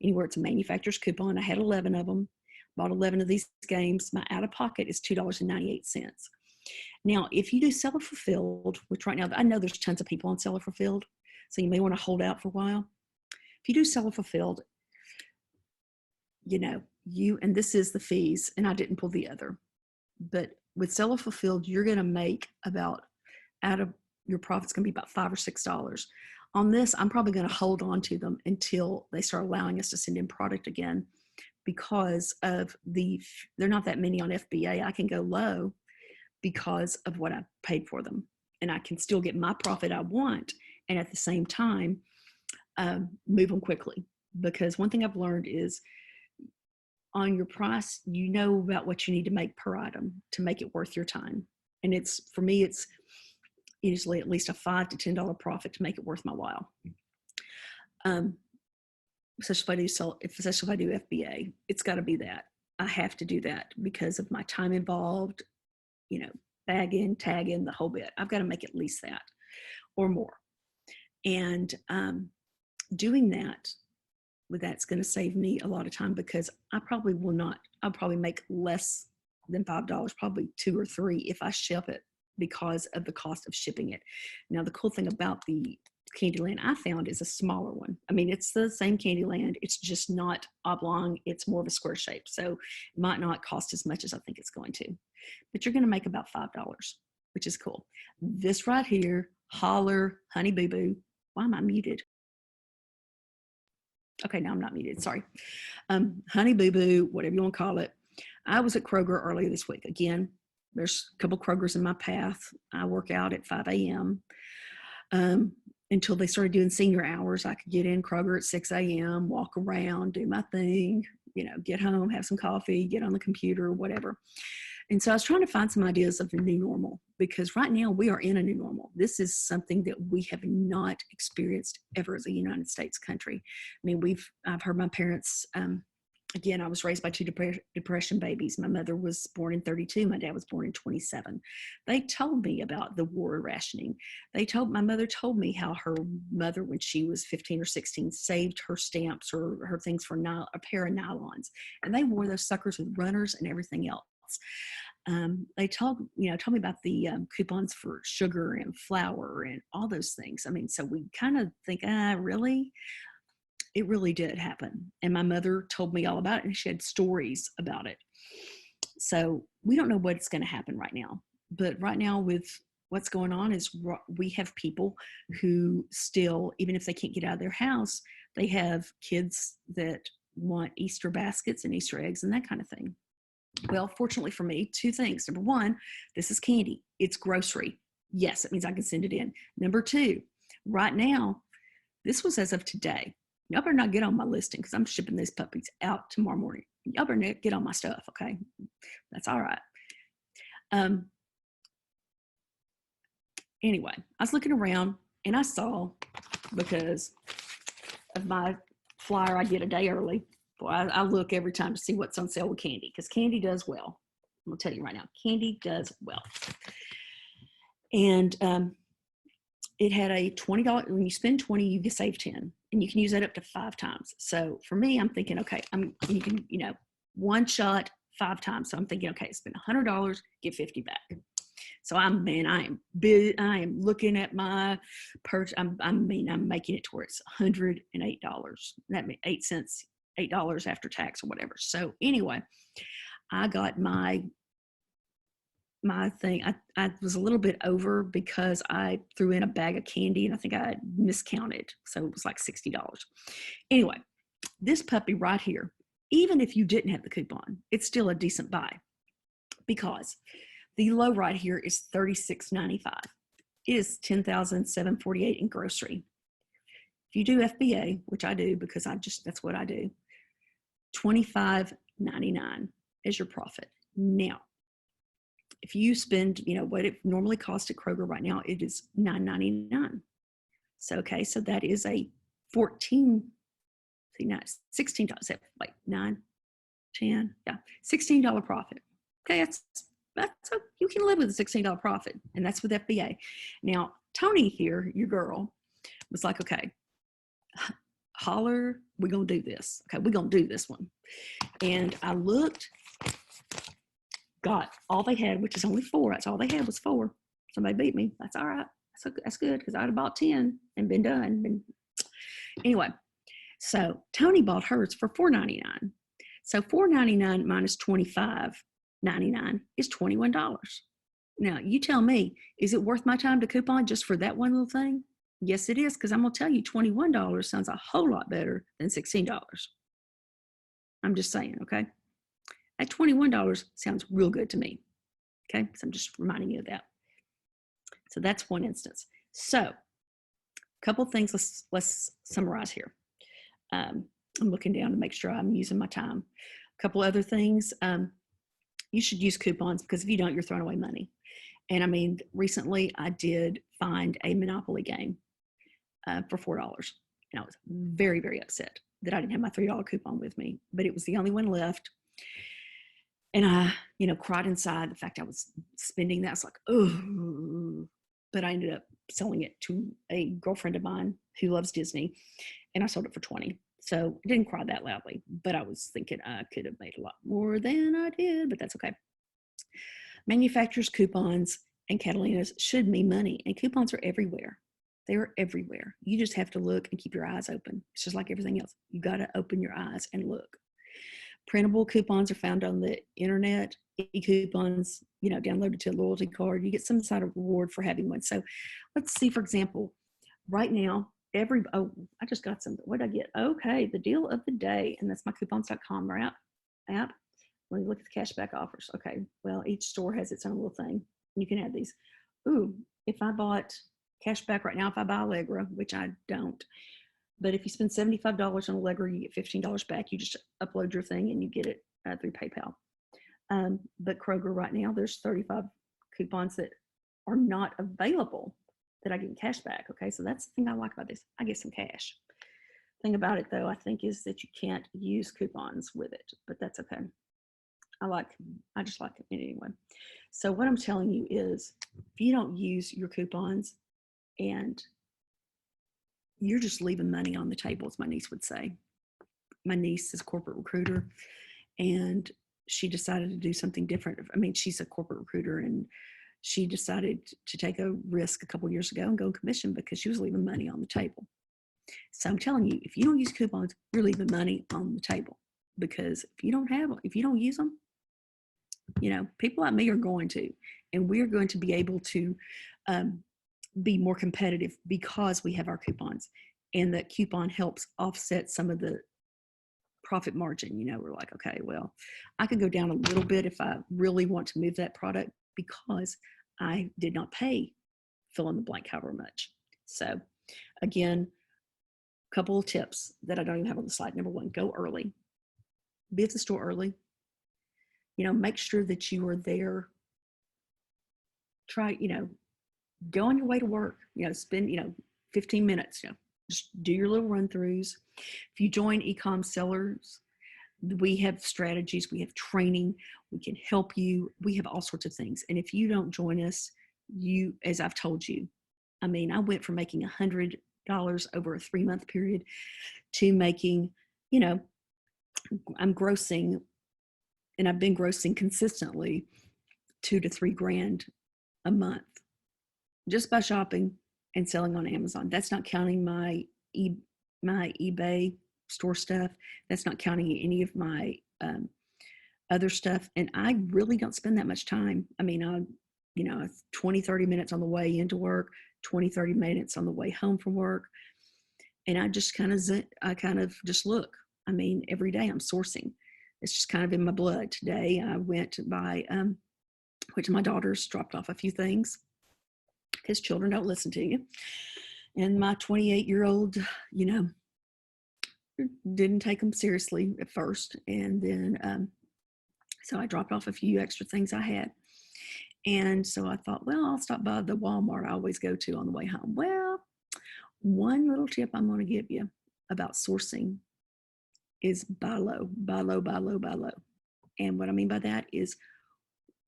anywhere. It's a manufacturer's coupon. I had 11 of them, bought 11 of these games. My out-of-pocket is $2.98. Now, if you do seller fulfilled, which right now, I know there's tons of people on seller fulfilled, so you may want to hold out for a while. If you do seller fulfilled, and this is the fees, and I didn't pull the other, but with seller fulfilled, you're going to make about, out of your profit's going to be about $5 or $6. On this, I'm probably going to hold on to them until they start allowing us to send in product again, because of they're not that many on FBA. I can go low because of what I paid for them, and I can still get my profit I want, and at the same time, move them quickly. Because one thing I've learned is on your price, you know about what you need to make per item to make it worth your time. And for me, it's usually at least a $5 to $10 profit to make it worth my while. Especially if I do FBA, it's got to be that. I have to do that because of my time involved, you know, bagging, tagging, the whole bit. I've got to make at least that or more. And doing that, with that's going to save me a lot of time because I probably will not, I'll probably make less than $5, probably 2 or 3 if I ship it because of the cost of shipping it. Now, the cool thing about the Candyland I found is a smaller one. I mean, it's the same Candyland. It's just not oblong. It's more of a square shape. So it might not cost as much as I think it's going to. But you're going to make about $5, which is cool. This right here, Holler, Honey Boo Boo. Why am I muted? Okay, now I'm not muted. Sorry. Honey Boo Boo, whatever you want to call it. I was at Kroger earlier this week. Again, there's a couple Krogers in my path. I work out at 5 a.m. Until they started doing senior hours, I could get in Kroger at 6 a.m., walk around, do my thing, you know, get home, have some coffee, get on the computer, whatever. And so I was trying to find some ideas of the new normal because right now we are in a new normal. This is something that we have not experienced ever as a United States country. I mean, I've heard my parents, again, I was raised by 2 depression babies. My mother was born in 32. My dad was born in 27. They told me about the war rationing. My mother told me how her mother, when she was 15 or 16, saved her stamps or her things for a pair of nylons. And they wore those suckers with runners and everything else. They told me about the coupons for sugar and flour and all those things. I mean, so we kind of think, really? It really did happen. And my mother told me all about it and she had stories about it. So we don't know what's going to happen right now. But right now with what's going on is we have people who still, even if they can't get out of their house, they have kids that want Easter baskets and Easter eggs and that kind of thing. Well, fortunately for me, 2 things. Number 1, this is candy. It's grocery. Yes, it means I can send it in. Number 2, right now, this was as of today. Y'all better not get on my listing because I'm shipping these puppies out tomorrow morning. Y'all better not get on my stuff, okay? That's all right. Anyway, I was looking around and I saw, because of my flyer I get a day early, boy, I look every time to see what's on sale with candy because candy does well. I'm going to tell you right now, candy does well. And it had a $20, when you spend 20, you can save 10 and you can use that up to 5 times. So for me, I'm thinking, okay, you can, one shot 5 times. So I'm thinking, okay, spend $100, get 50 back. So I am looking at my purchase. I'm making it to where it's $108. That means 8 cents, $8 after tax or whatever. So anyway, I got my thing. I was a little bit over because I threw in a bag of candy and I think I miscounted. So it was like $60. Anyway, this puppy right here, even if you didn't have the coupon, it's still a decent buy because the low right here is $36.95. It is $10,748 in grocery. If you do FBA, which I do because that's what I do, $25.99 is your profit. Now, if you spend, what it normally costs at Kroger right now, it is $9.99. So, okay, so that is a $16, like 9, 10, yeah, $16 profit. Okay, you can live with a $16 profit, and that's with FBA. Now, Toni here, your girl, was like, okay, Holler, we're going to do this. Okay, we're going to do this one. And I looked, got all they had, which is only 4. That's all they had was 4. Somebody beat me. That's all right. That's good because I'd have bought 10 and been done. Anyway, so Toni bought hers for $4.99. So $4.99 minus $25.99 is $21. Now, you tell me, is it worth my time to coupon just for that one little thing? Yes, it is, because I'm going to tell you $21 sounds a whole lot better than $16. I'm just saying, okay? At $21 sounds real good to me, okay? So I'm just reminding you of that. So that's one instance. So a couple of things, let's summarize here. I'm looking down to make sure I'm using my time. A couple other things. You should use coupons because if you don't, you're throwing away money. And I mean, recently I did find a Monopoly game for $4. And I was very, very upset that I didn't have my $3 coupon with me, but it was the only one left. And I, cried inside the fact I was spending that. I was like, oh, but I ended up selling it to a girlfriend of mine who loves Disney, and I sold it for 20. So I didn't cry that loudly, but I was thinking I could have made a lot more than I did, but that's okay. Manufacturers' coupons and Catalinas should mean money, and coupons are everywhere. They are everywhere. You just have to look and keep your eyes open. It's just like everything else. You got to open your eyes and look. Printable coupons are found on the internet. E-coupons, downloaded to a loyalty card. You get some sort of reward for having one. So let's see, for example, right now, I just got some. What did I get? Okay, the deal of the day, and that's my coupons.com app. Let me look at the cashback offers. Okay, well, each store has its own little thing. You can add these. Ooh, if I bought cashback right now, if I buy Allegra, which I don't, but if you spend $75 on Allegra, you get $15 back. You just upload your thing and you get it through PayPal. But Kroger right now, there's 35 coupons that are not available that I get cash back. Okay, so that's the thing I like about this. I get some cash. Thing about it though, I think, is that you can't use coupons with it, but that's okay. I just like it anyway. So what I'm telling you is, if you don't use your coupons, and you're just leaving money on the table, as my niece would say. My niece is a corporate recruiter, and she decided to do something different. I mean, she's a corporate recruiter, and she decided to take a risk a couple of years ago and go commission because she was leaving money on the table. So I'm telling you, if you don't use coupons, you're leaving money on the table, because if you don't use them, people like me are going to, and we're going to be able to be more competitive because we have our coupons, and that coupon helps offset some of the profit margin. We're like, okay, well, I could go down a little bit if I really want to move that product because I did not pay fill in the blank however much. So again, a couple of tips that I don't even have on the slide. Number one, go early. Be at the store early. Make sure that you are there. Try, go on your way to work, spend, 15 minutes, just do your little run throughs. If you join eCom sellers, we have strategies, we have training, we can help you. We have all sorts of things. And if you don't join us, as I've told you, I went from making $100 over a 3-month period to making, I'm grossing, and I've been grossing consistently $2,000 to $3,000 a month just by shopping and selling on Amazon. That's not counting my eBay store stuff. That's not counting any of my other stuff. And I really don't spend that much time. 20, 30 minutes on the way into work, 20, 30 minutes on the way home from work. And I just kind of just look. Every day I'm sourcing. It's just kind of in my blood. Today I went to buy, which my daughter's dropped off a few things because children don't listen to you. And my 28-year-old, didn't take them seriously at first. And then, so I dropped off a few extra things I had. And so I thought, well, I'll stop by the Walmart I always go to on the way home. Well, one little tip I'm going to give you about sourcing is buy low, buy low, buy low, buy low. And what I mean by that is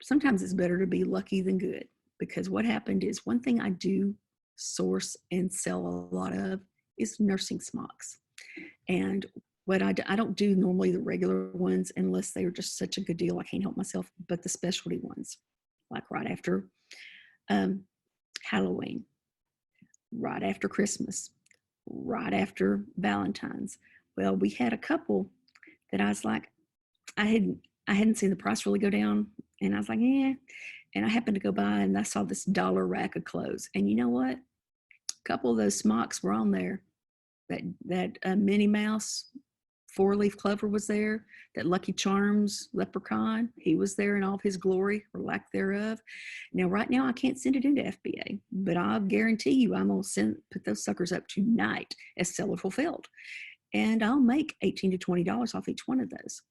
sometimes it's better to be lucky than good, because what happened is, one thing I do source and sell a lot of is nursing smocks. And what I don't do normally the regular ones unless they're just such a good deal I can't help myself, but the specialty ones, like right after Halloween, right after Christmas, right after Valentine's. Well, we had a couple that I was like, I hadn't seen the price really go down, and I was like, yeah. And I happened to go by and I saw this dollar rack of clothes, and you know what? A couple of those smocks were on there. That Minnie Mouse 4-leaf clover was there. That Lucky Charms leprechaun, he was there in all of his glory or lack thereof. Now, right now, I can't send it into FBA, but I'll guarantee you I'm going to put those suckers up tonight as seller fulfilled. And I'll make $18 to $20 off each one of those,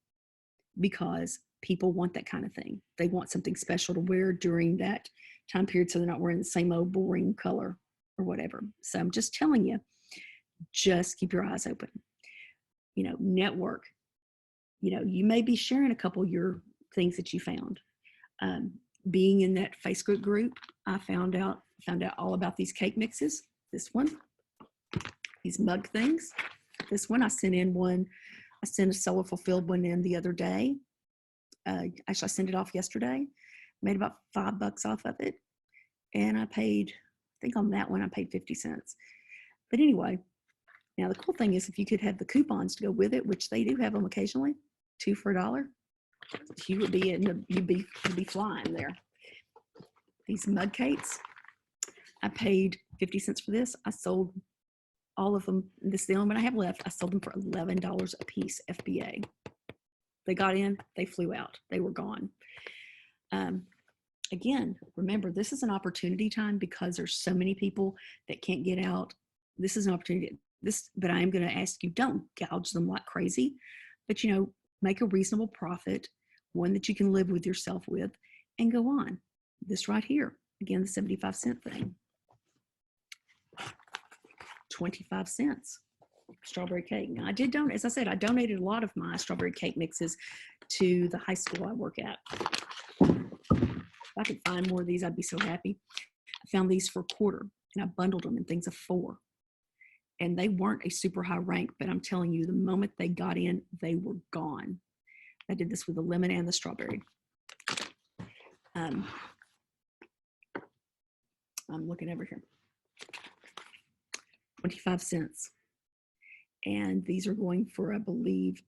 because people want that kind of thing. They want something special to wear during that time period, so they're not wearing the same old boring color or whatever. So I'm just telling you, just keep your eyes open. Network. You may be sharing a couple of your things that you found. Being in that Facebook group, I found out all about these cake mixes. This one, these mug things. This one, I sent a seller fulfilled one in the other day. Actually, I sent it off yesterday. Made about $5 off of it. And I think on that one, I paid 50 cents. But anyway, now the cool thing is if you could have the coupons to go with it, which they do have them occasionally, 2 for $1, you would be you'd be flying there. These mug cakes, I paid 50 cents for this. I sold all of them. This is the only one I have left. I sold them for $11 a piece, FBA. They got in, they flew out, they were gone. Again, remember, this is an opportunity time because there's so many people that can't get out. This is an opportunity. But I am going to ask you, don't gouge them like crazy, but make a reasonable profit, one that you can live with yourself with, and go on. This right here, again, the 75-cent thing, 25 cents. Strawberry cake. Now I did donate, as I said, I donated a lot of my strawberry cake mixes to the high school I work at. If I could find more of these, I'd be so happy. I found these for $1, and I bundled them in things of 4. And they weren't a super high rank, but I'm telling you, the moment they got in, they were gone. I did this with the lemon and the strawberry. I'm looking over here. 25 cents. And these are going for, I believe,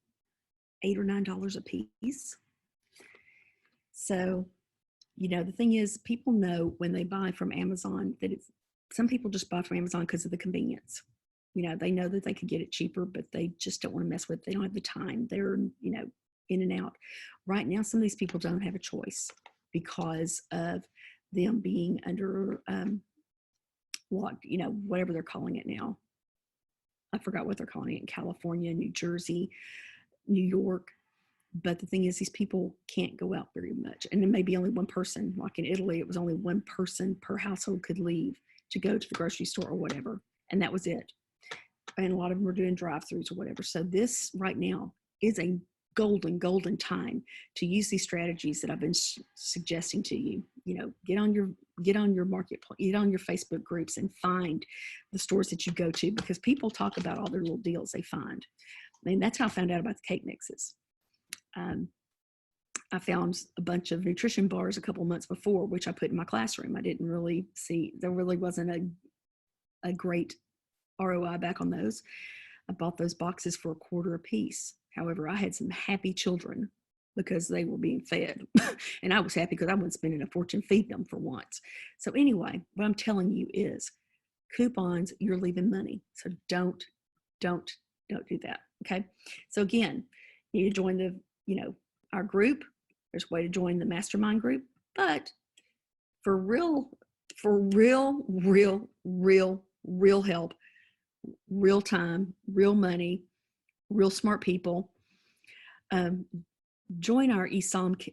$8 or $9 a piece. So, the thing is, people know when they buy from Amazon that some people just buy from Amazon because of the convenience. They know that they could get it cheaper, but they just don't want to mess with it. They don't have the time. They're, in and out. Right now, some of these people don't have a choice because of them being under whatever they're calling it now. I forgot what they're calling it in California, New Jersey, New York. But the thing is, these people can't go out very much. And then maybe only one person, like in Italy, it was only one person per household could leave to go to the grocery store or whatever. And that was it. And a lot of them were doing drive-throughs or whatever. So this right now is a golden time to use these strategies that I've been suggesting to you. Get on your marketplace, get on your Facebook groups and find the stores that you go to, because people talk about all their little deals they find. And that's how I found out about the cake mixes. I found a bunch of nutrition bars a couple months before, which I put in my classroom. I didn't really see, there really wasn't a great ROI back on those. I bought those boxes for $1 a piece. However, I had some happy children because they were being fed. And I was happy because I wasn't spending a fortune feeding them for once. So anyway, what I'm telling you is coupons, you're leaving money. So don't do that. Okay. So again, you join our group. There's a way to join the mastermind group, but for real help, real time, real money, real smart people, join our eCom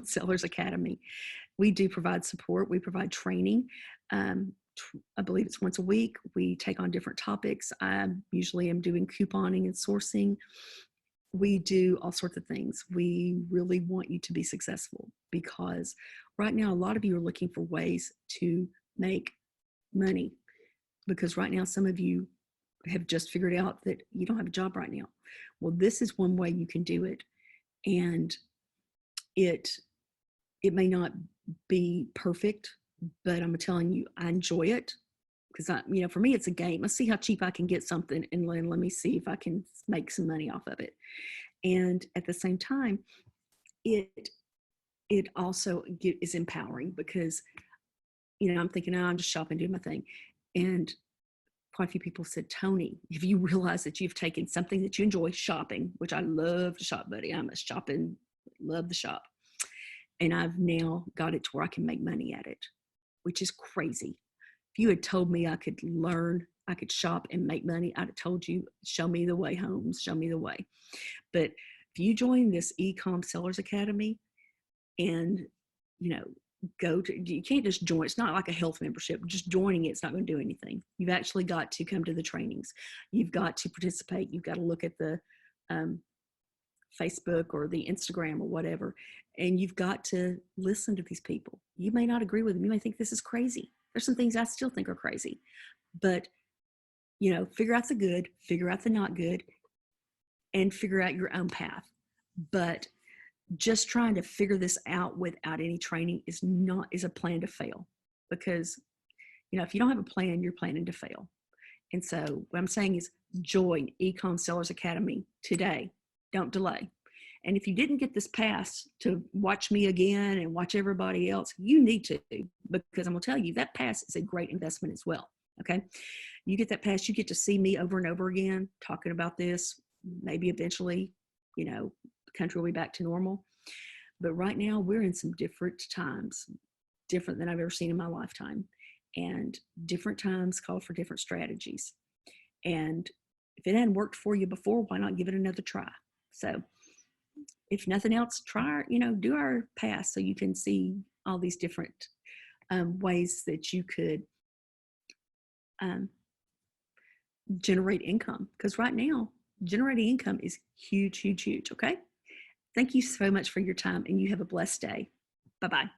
Sellers Academy. We do provide support. We provide training. I believe it's once a week. We take on different topics. I usually am doing couponing and sourcing. We do all sorts of things. We really want you to be successful, because right now, a lot of you are looking for ways to make money, because right now, some of you have just figured out that you don't have a job right now. Well, this is one way you can do it. And it may not be perfect, but I'm telling you, I enjoy it, because for me, it's a game. Let's see how cheap I can get something, and let me see if I can make some money off of it. And at the same time, it also is empowering, because, I'm thinking, I'm just shopping, doing my thing. And quite a few people said, Toni, if you realize that you've taken something that you enjoy, shopping, which I love to shop, buddy. I'm a shopping, love the shop. And I've now got it to where I can make money at it, which is crazy. If you had told me I could learn, I could shop and make money, I'd have told you, show me the way, Holmes, show me the way. But if you join this eCom Sellers Academy and, you can't just join. It's not like a health membership. Just joining it's not going to do anything. You've actually got to come to the trainings. You've got to participate. You've got to look at the Facebook or the Instagram or whatever, and you've got to listen to these people. You may not agree with them. You may think this is crazy. There's some things I still think are crazy, but figure out the good, figure out the not good, and figure out your own path. But just trying to figure this out without any training is a plan to fail, because if you don't have a plan, you're planning to fail. And so what I'm saying is join eCom Sellers Academy today. Don't delay. And if you didn't get this pass to watch me again and watch everybody else, you need to, because I'm going to tell you that pass is a great investment as well. Okay. You get that pass, you get to see me over and over again talking about this. Maybe eventually, the country will be back to normal. But right now we're in some different times, different than I've ever seen in my lifetime. And different times call for different strategies. And if it hadn't worked for you before, why not give it another try? So if nothing else, try, do our pass so you can see all these different ways that you could generate income. Because right now, generating income is huge, huge, huge. Okay. Thank you so much for your time, and you have a blessed day. Bye-bye.